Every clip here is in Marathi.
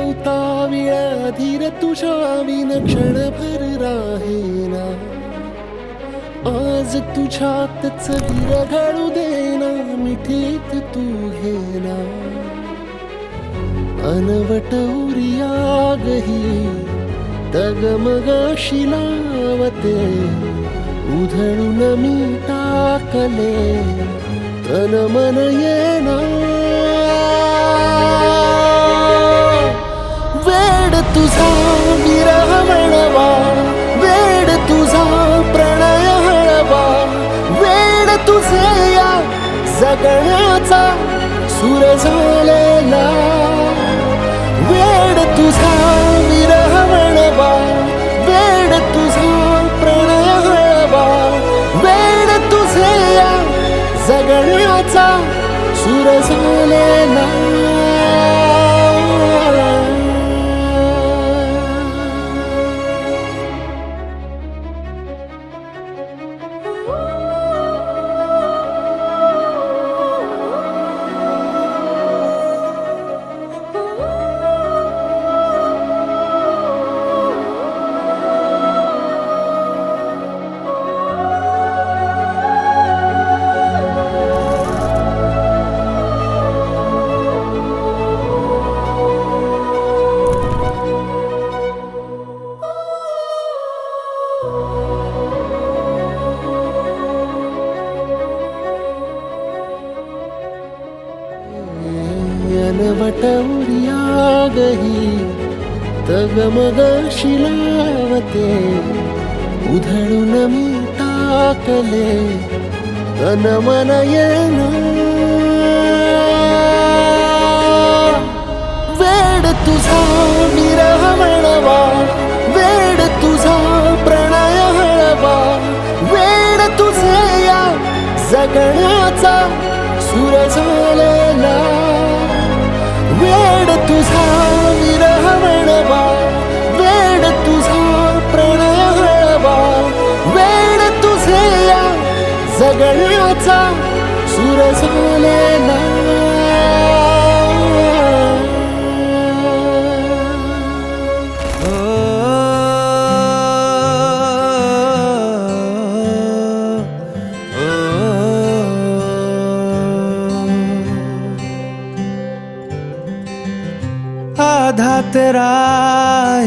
नव्हता वेळ धीर तुझ्या विन क्षणभर राहेना. आज तुझ्यातच वीर घडू देना मिठीत तू घेना. अनवट उरियागही डगमगाशी लावते. उधळून मी टाकले तन मन येना. वेड तुझा विरह वळवा, वेड तुझा प्रणय हळवा. वेड तुझे या जगण्याचा सूर झालेला. वेड तुझा विरह वळवा, वेड तुझा प्रणय हळवा. वेड तुझे या जगण्याचा सूर झालेला. अनवट उरियागही डगमगाशी लावते. उधळून मी टाकले तन मन येना. वेड तुझा विरह वळवा, वेड तुझा प्रणय हळवा. वेड तुझे या जगण्याचा सूर झालेला. वेड तुझा विरह वळवा, वेड तुझा प्रणय हळवा. वेड तुझे या जगण्याचा सूर झालेला. आधा तेरा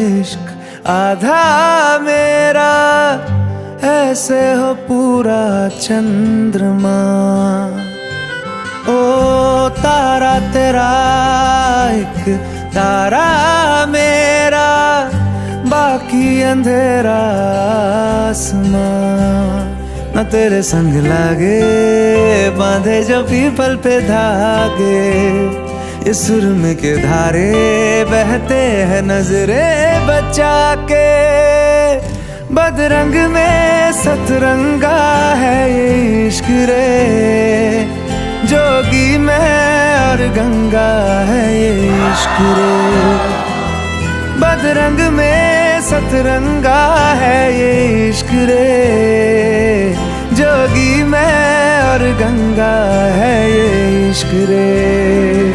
इश्क आधा मेरा, ऐसे हो पूरा चंद्रमा. ओ तारा तेरा एक तारा मेरा, बाकी अंधेरा आसमां. न तेरे संग लागे बांधे जो पीपल पे धागे. ये सुरमे के धारे बहते हैं नजरे बचा के. बदरंग में सतरंगा है ये इश्क रे. जोगी में और गंगा है ये इश्क रे. बदरंग में सतरंगा है ये इश्क रे. जोगी में और गंगा है ये इश्क रे.